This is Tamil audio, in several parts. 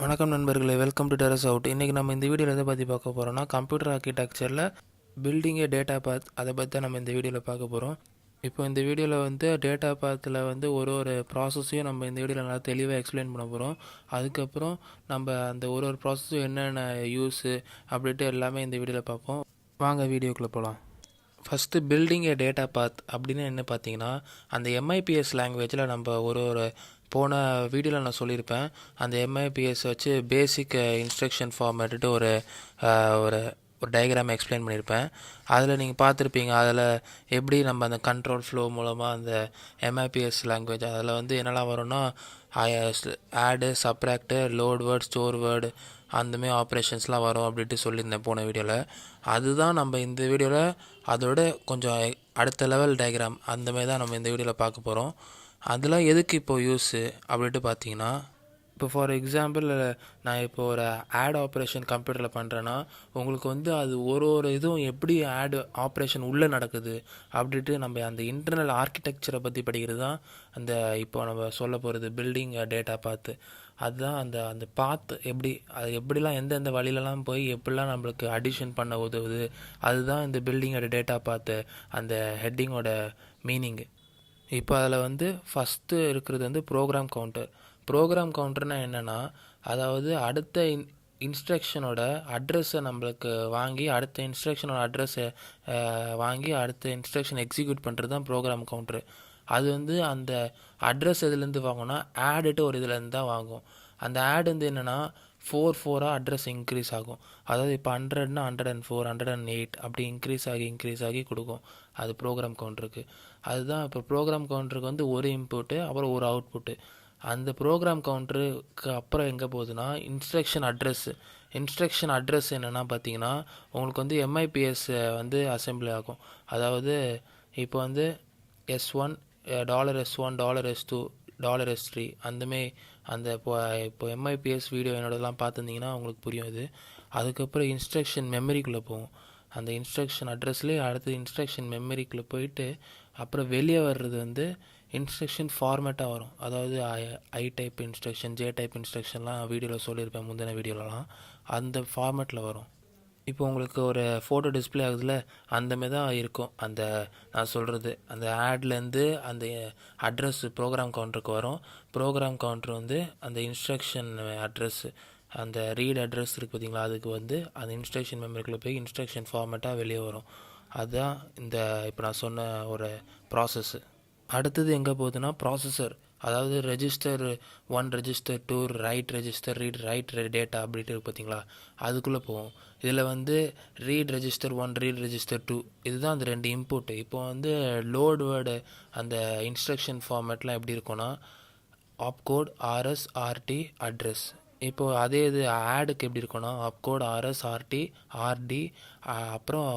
வணக்கம் நண்பர்களே, வெல்கம் டு டெரஸ் அவுட். இன்றைக்கி நம்ம இந்த வீடியோவில் எதை பற்றி பார்க்க போகிறோம்னா, கம்ப்யூட்டர் ஆர்கிடெக்சரில் பில்டிங் ஏ டேட்டா பாத் அதை பற்றி தான் நம்ம இந்த வீடியோவில் பார்க்க போகிறோம். இப்போ இந்த வீடியோவில் டேட்டா பாத்தில் ஒரு ப்ராசஸையும் நம்ம இந்த வீடியோவில் நல்லா தெளிவாக எக்ஸ்பிளைன் பண்ண போகிறோம். அதுக்கப்புறம் நம்ம அந்த ஒரு ப்ராசஸும் என்னென்ன யூஸு அப்படின்ட்டு எல்லாமே இந்த வீடியோவில் பார்ப்போம். வாங்க வீடியோக்குள்ளே போகலாம். ஃபஸ்ட்டு பில்டிங் ஏ டேட்டா பாத் அப்படின்னு என்ன பார்த்தீங்கன்னா, அந்த எம்ஐபிஎஸ் லாங்குவேஜில் நம்ம ஒரு போன வீடியோவில் நான் சொல்லியிருப்பேன். அந்த எம்ஐபிஎஸ் வச்சு பேசிக் இன்ஸ்ட்ரக்ஷன் ஃபார்மேட்டு ஒரு ஒரு ஒரு டயக்ராம் எக்ஸ்பிளைன் பண்ணியிருப்பேன். அதில் நீங்கள் பார்த்துருப்பீங்க. அதில் எப்படி நம்ம அந்த கண்ட்ரோல் ஃப்ளோ மூலமாக அந்த எம்ஐபிஎஸ் லாங்குவேஜ் அதில் என்னெல்லாம் வரும்னா, ஆடு, சப்ராக்டு, லோட் வேர்டு, ஸ்டோர் வேர்டு அந்தமாரி ஆப்ரேஷன்ஸ்லாம் வரும் அப்படின்ட்டு சொல்லியிருந்தேன் போன வீடியோவில். அதுதான் நம்ம இந்த வீடியோவில் அதோட கொஞ்சம் அடுத்த லெவல் டயக்ராம் அந்தமாரி தான் நம்ம இந்த வீடியோவில் பார்க்க போகிறோம். அதெல்லாம் எதுக்கு இப்போது யூஸு அப்படின்ட்டு பார்த்தீங்கன்னா, இப்போ ஃபார் எக்ஸாம்பிள் நான் இப்போ ஒரு ஆட் ஆப்ரேஷன் கம்ப்யூட்டரில் பண்ணுறேன்னா, உங்களுக்கு அது ஒரு இதுவும் எப்படி ஆட் ஆப்ரேஷன் உள்ளே நடக்குது அப்படின்ட்டு நம்ம அந்த இன்டர்னல் ஆர்கிடெக்சரை பற்றி படிக்கிறது தான் அந்த இப்போ நம்ம சொல்ல போகிறது பில்டிங் டேட்டா பாத்து. அதுதான் அந்த பாத் அது எப்படிலாம் எந்தெந்த வழியிலலாம் போய் எப்படிலாம் நம்மளுக்கு அடிஷன் பண்ண உதவுது, அதுதான் இந்த பில்டிங்கோட டேட்டா பாத்து அந்த ஹெட்டிங்கோட மீனிங்கு. இப்போ அதில் ஃபஸ்ட்டு இருக்கிறது ப்ரோக்ராம் கவுண்டர். ப்ரோக்ராம் கவுண்டர்னால் என்னென்னா, அதாவது அடுத்த இன்ஸ்ட்ரக்ஷனோட அட்ரஸை நம்மளுக்கு வாங்கி அடுத்த இன்ஸ்ட்ரக்ஷனோட அட்ரஸை வாங்கி அடுத்த இன்ஸ்ட்ரக்ஷன் எக்ஸிக்யூட் பண்ணுறது தான் ப்ரோக்ராம் கவுண்டரு. அது அந்த அட்ரஸ் எதுலேருந்து வாங்கும்னா ஆடுட்டு ஒரு இதுலேருந்து தான் வாங்கும். அந்த ஆட் என்னென்னா 4 அட்ரஸ் இன்க்ரீஸ் ஆகும். அதாவது இப்போ 100னா 104, 108 அப்படி இன்க்ரீஸ் ஆகி கொடுக்கும். அது ப்ரோக்ராம் கவுண்டருக்கு. அதுதான் இப்போ ப்ரோக்ராம் கவுண்டருக்கு ஒரு இன்புட்டு அப்புறம் ஒரு அவுட்புட்டு. அந்த ப்ரோக்ராம் கவுண்டருக்கு அப்புறம் எங்கே போகுதுன்னா இன்ஸ்ட்ரக்ஷன் அட்ரஸ் என்னென்னா பார்த்தீங்கன்னா, உங்களுக்கு எம்ஐபிஎஸ் அசெம்பிளி ஆகும். அதாவது இப்போ S1 $S1 $S2 $S3 அந்தமாரி அந்த இப்போ எம்ஐபிஎஸ் வீடியோ என்னோடலாம் பார்த்துருந்தீங்கன்னா உங்களுக்கு புரியும் இது. அதுக்கப்புறம் இன்ஸ்ட்ரக்ஷன் மெமரிக்குள்ளே போகும். அந்த இன்ஸ்ட்ரக்ஷன் அட்ரஸ்லேயே அடுத்து இன்ஸ்ட்ரக்ஷன் மெமரிக்குள்ளே போயிட்டு அப்புறம் வெளியே வர்றது இன்ஸ்ட்ரக்ஷன் ஃபார்மேட்டாக வரும். அதாவது ஐ டைப் இன்ஸ்ட்ரக்ஷன், ஜே டைப் இன்ஸ்ட்ரக்ஷன்லாம் வீடியோவில் சொல்லியிருப்பேன் முந்தின வீடியோலலாம். அந்த ஃபார்மேட்டில் வரும். இப்போ உங்களுக்கு ஒரு ஃபோட்டோ டிஸ்பிளே ஆகுதுல, அந்தமாரி தான் இருக்கும். நான் சொல்கிறது அந்த ஆட்லேருந்து அந்த அட்ரஸ் ப்ரோக்ராம் கவுண்டருக்கு வரும். ப்ரோக்ராம் கவுண்டர் அந்த இன்ஸ்ட்ரக்ஷன் அட்ரஸ், அந்த ரீட் அட்ரஸ் இருக்குது பார்த்தீங்களா, அதுக்கு அந்த இன்ஸ்ட்ரக்ஷன் மெமரிக்குள்ளே போய் இன்ஸ்ட்ரக்ஷன் ஃபார்மேட்டாக வெளியே வரும். அதுதான் இப்போ நான் சொன்ன ஒரு ப்ராசஸ்ஸு. அடுத்தது எங்கே போகுதுன்னா ப்ராசஸர். அதாவது register 1, register 2, right register, right data அப்படின்ட்டு இருக்குது பார்த்தீங்களா, அதுக்குள்ளே போகும். இதில் ரீட் ரெஜிஸ்டர் 1, ரீட் ரெஜிஸ்டர் 2 இதுதான் அந்த 2 இன்புட்டு. இப்போ லோட் வேர்டு அந்த இன்ஸ்ட்ரக்ஷன் ஃபார்மேட்லாம் எப்படி இருக்கும்னா ஆப்கோட், ஆர்எஸ், ஆர்டி, அட்ரஸ். இப்போது அதே இது ஆடுக்கு எப்படி இருக்குன்னா ஆப்கோட், ஆர்எஸ், ஆர்டி, ஆர்டி, அப்புறம்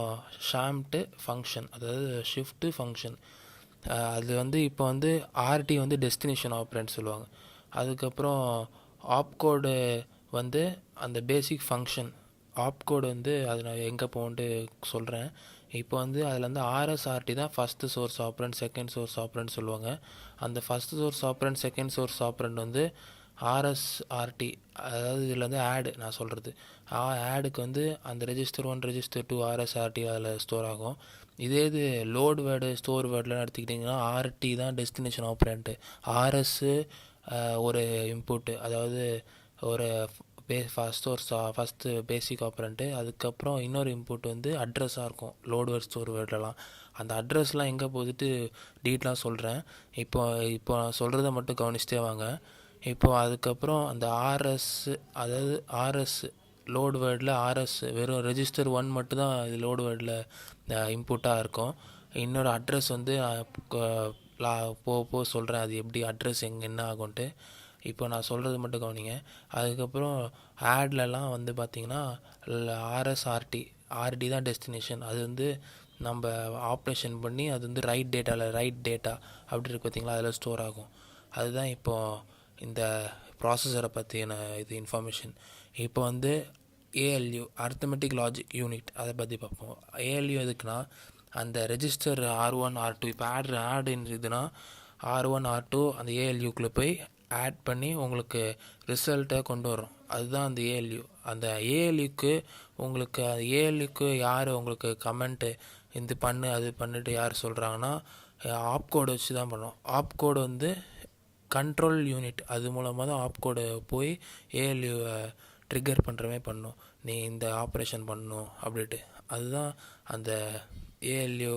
ஷாம்ட்டு ஃபங்க்ஷன், அதாவது ஷிஃப்ட்டு ஃபங்க்ஷன். அது இப்போ ஆர்டி டெஸ்டினேஷன் ஆப்ரேண்ட் சொல்லுவாங்க. அதுக்கப்புறம் ஆப்கோடு அந்த பேசிக் ஃபங்க்ஷன். ஆப்கோடு அது நான் எங்கே போகணுன்ட்டு சொல்கிறேன். இப்போ அதில் ஆர்எஸ்ஆர்டி தான் first source operand, second source operand சொல்லுவாங்க. அந்த first source operand, second source operand RSRT. அதாவது இதில் ஆடு நான் சொல்கிறது ஆடுக்கு அந்த ரெஜிஸ்டர் 1, ரெஜிஸ்டர் 2 ஆர்எஸ்ஆர்டி அதில் ஸ்டோர் ஆகும். இதே இது லோட் வேர்டு, ஸ்டோர் வேர்டெலாம் எடுத்துக்கிட்டிங்கன்னா ஆர்டி தான் டெஸ்டினேஷன் ஆப்ரண்ட்டு. ஆர்எஸ்ஸு ஒரு இன்புட்டு, அதாவது ஒரு ஃபஸ்ட்டு பேசிக் ஆப்ரண்ட்டு. அதுக்கப்புறம் இன்னொரு இன்புட் அட்ரஸாக இருக்கும் லோட் வேர்ட், ஸ்டோர் வேர்டெலாம். அந்த அட்ரஸ்லாம் எங்கே போகுதுட்டு டீட்டெயிலாக சொல்கிறேன். இப்போ நான் சொல்கிறத மட்டும் கவனிச்சிட்டே வாங்க. இப்போது அதுக்கப்புறம் அந்த ஆர்எஸ், அதாவது ஆர்எஸ் லோட் வேர்டில் ஆர்எஸ் வெறும் ரெஜிஸ்டர் 1 மட்டும்தான் இது லோட் வேர்டில் இன்புட்டாக இருக்கும். இன்னொரு அட்ரஸ் போக சொல்கிறேன் அது எப்படி அட்ரஸ் என்ன ஆகும்ன்ட்டு. இப்போ நான் சொல்கிறது மட்டும் கவனிங்க. அதுக்கப்புறம் ஆட்லலாம் பார்த்திங்கன்னா ஆர்எஸ்ஆர்டி, ஆர்டி தான் டெஸ்டினேஷன். அது நம்ம ஆப்ரேஷன் பண்ணி அது ரைட் டேட்டா அப்படி இருக்குது பார்த்திங்களா, அதில் ஸ்டோர் ஆகும். அதுதான் இப்போது இந்த ப்ராசஸரை பற்றின இது இன்ஃபர்மேஷன். இப்போ ஏஎல்யூ, அரித்மெட்டிக் லாஜிக் யூனிட், அதை பற்றி பார்ப்போம். ஏஎல்யூ எதுக்குன்னா அந்த ரெஜிஸ்டர் R1 R2, இப்போ ஆட் இதுனா R1 R2 அந்த ஏஎல்யூக்குள்ளே போய் ஆட் பண்ணி உங்களுக்கு ரிசல்ட்டை கொண்டு வரும். அதுதான் அந்த ஏஎல்யூ. அந்த ஏஎல்யூக்கு உங்களுக்கு ஏஎல்யூக்கு யார் உங்களுக்கு கமெண்ட்டு இது பண்ணு அது பண்ணிட்டு யார் சொல்கிறாங்கன்னா ஆப் கோடு வச்சு தான் பண்ணோம். ஆப் கோடு வந்து கண்ட்ரோல் யூனிட், அது மூலமாக தான் ஆப் கோடு போய் ஏஎல்யூவை ட்ரிகர் பண்ணுறமே பண்ணும். நீ இந்த ஆப்ரேஷன் பண்ணணும் அப்படின்ட்டு. அதுதான் அந்த ஏஎல்யூ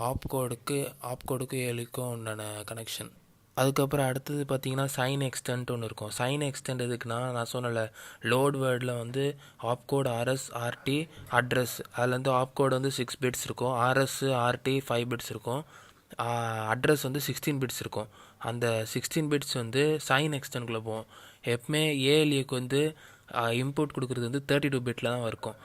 ஆப் கோடுக்கு ஏஎல்யூக்கும் உண்டான கனெக்ஷன். அதுக்கப்புறம் அடுத்தது பார்த்தீங்கன்னா சைன் எக்ஸ்டென்ட் ஒன்று இருக்கும். சைன் எக்ஸ்டென்ட் எதுக்குன்னா, நான் சொன்னல லோட் வேர்டில் வந்து opcode RS RT address, அதில் வந்து ஆப் கோடு வந்து 6 பிட்ஸ் இருக்கும், RS RT 5 பிட்ஸ் இருக்கும், அட்ரஸ் வந்து 16 பிட்ஸ் இருக்கும். அந்த 16 பிட்ஸ் வந்து சைன் எக்ஸ்டென்ட்குள்ளே போகும். எப்பவுமே ஏஎல்யூக்கு வந்து இன்புட் கொடுக்குறது வந்து 32 பிட்டில் தான் இருக்கும்.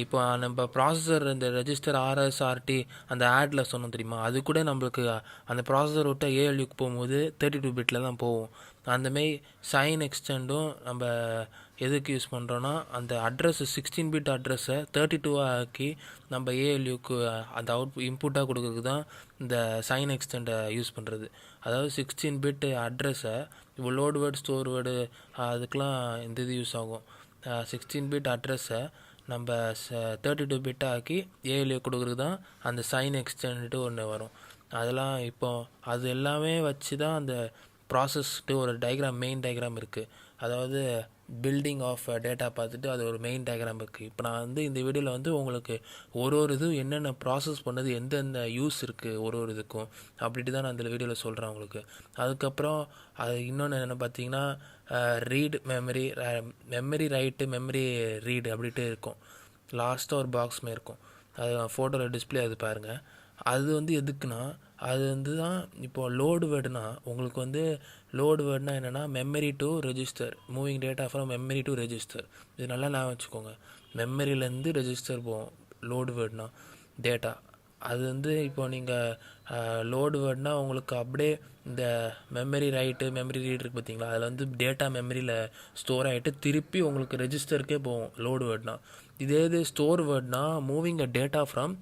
இப்போ நம்ம ப்ராசஸர் இந்த ரெஜிஸ்டர் RS RT அந்த ஆடில் சொன்னோம் தெரியுமா, அது கூட நம்மளுக்கு அந்த ப்ராசஸர் விட்ட ஏஎல்யூக்கு போகும்போது 32 பிட்டில் தான் போகும். அந்தமாரி சைன் எக்ஸ்டெண்டும் நம்ம எதுக்கு யூஸ் பண்ணுறோன்னா, அந்த அட்ரஸ் 16 பிட் அட்ரஸை 32 ஆக்கி நம்ம ஏஎல்யூக்கு அந்த இன்புட்டாக கொடுக்குறதுக்கு தான் இந்த சைன் எக்ஸ்டெண்டை யூஸ் பண்ணுறது. அதாவது 16 பிட் அட்ரஸை இப்போ லோட் வேர்டு ஸ்டோர் வேர்டு அதுக்கெலாம் இந்த இது யூஸ் ஆகும். 16 பிட் அட்ரஸை நம்ம 32 பிட்டாக ஆக்கி ஏஎல்யூ கொடுக்குறது தான் அந்த சைன் எக்ஸ்டென்ட்டு ஒன்று வரும். அதெல்லாம் இப்போ அது எல்லாமே வச்சு தான் அந்த ப்ராசஸ்ட்டு ஒரு டயக்ராம், மெயின் டயக்ராம் இருக்குது. அதாவது பில்டிங் ஆஃப் டேட்டா பார்த்துட்டு அது ஒரு மெயின் டயக்ராம் இருக்குது. இப்போ நான் வந்து இந்த வீடியோவில் வந்து உங்களுக்கு ஒரு இது என்னென்ன ப்ராசஸ் பண்ணது, எந்தெந்த யூஸ் இருக்குது ஒரு இதுக்கும் அப்படின்ட்டு தான் நான் இந்த வீடியோவில் சொல்கிறேன் உங்களுக்கு. அதுக்கப்புறம் அது இன்னொன்று என்ன பார்த்தீங்கன்னா, read memory right memory read அப்படின்ட்டு இருக்கும். லாஸ்ட்டாக ஒரு பாக்ஸுமே இருக்கும், அது ஃபோட்டோவில் டிஸ்பிளே அது பாருங்கள். அது வந்து எதுக்குன்னா, அது வந்து தான் இப்போது லோடு வேர்டுனா உங்களுக்கு வந்து லோடு வேர்டுனா என்னென்னா memory to register, moving data from memory to register. இது நல்லா ஞாபகம் வச்சுக்கோங்க. மெமரியிலேருந்து ரெஜிஸ்டர் போகும் லோடு வேர்டுனா டேட்டா. அது வந்து இப்போ நீங்கள் லோடு வேர்டுனா உங்களுக்கு அப்படியே இந்த மெமரி ரைட்டு மெமரி ரீட் இருக்குது பார்த்தீங்களா, அதில் வந்து டேட்டா மெமரியில் ஸ்டோர் ஆகிட்டு திருப்பி உங்களுக்கு ரெஜிஸ்டருக்கே போகும் லோடு வேர்டுனா. இது ஸ்டோர் வேர்டுனா moving a data from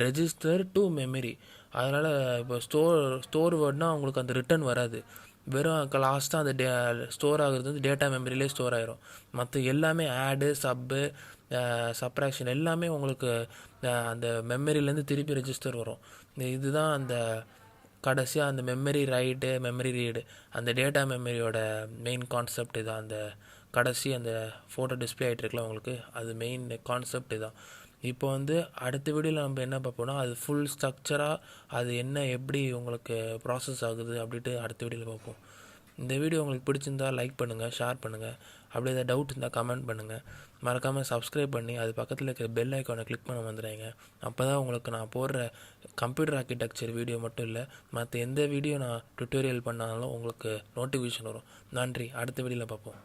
register to memory. அதனால் இப்போ ஸ்டோர் வேர்டுனா உங்களுக்கு அந்த ரிட்டர்ன் வராது, வெறும் லாஸ்ட்டாக அந்த ஸ்டோர் ஆகுறது வந்து டேட்டா மெமரியிலே ஸ்டோர் ஆகிரும். மற்ற எல்லாமே ஆடு சப்ராக்ஷன் எல்லாமே உங்களுக்கு அந்த மெமரியிலேருந்து திருப்பி ரெஜிஸ்டர் வரும். இதுதான் அந்த கடைசியாக அந்த மெமரி ரைட்டு மெமரி ரீடு, அந்த டேட்டா மெமரியோட மெயின் கான்செப்ட் இதான். அந்த கடைசி அந்த ஃபோட்டோ டிஸ்பிளே ஆகிட்டு இருக்குல்ல உங்களுக்கு, அது மெயின் கான்செப்ட் இதான். இப்போ வந்து அடுத்த வீடியோவில் நம்ம என்ன பார்ப்போம்னா, அது ஃபுல் ஸ்ட்ரக்சராக அது என்ன எப்படி உங்களுக்கு ப்ராசஸ் ஆகுது அப்படின்ட்டு அடுத்த வீடியோவில் பார்ப்போம். இந்த வீடியோ உங்களுக்கு பிடிச்சிருந்தால் லைக் பண்ணுங்கள், ஷேர் பண்ணுங்கள். அப்படி ஏதாவது டவுட் இருந்தால் கமெண்ட் பண்ணுங்கள். மறக்காமல் சப்ஸ்கிரைப் பண்ணி அது பக்கத்தில் இருக்கிற பெல் ஐக்கானை கிளிக் பண்ண வந்துடுங்க. அப்போ தான் உங்களுக்கு நான் போடுற கம்ப்யூட்டர் ஆர்க்கிடெக்சர் வீடியோ மட்டும் இல்லை, மற்ற எந்த வீடியோ நான் டுட்டோரியல் பண்ணாலும் உங்களுக்கு நோட்டிஃபிகேஷன் வரும். நன்றி, அடுத்த வீடியோவில் பார்ப்போம்.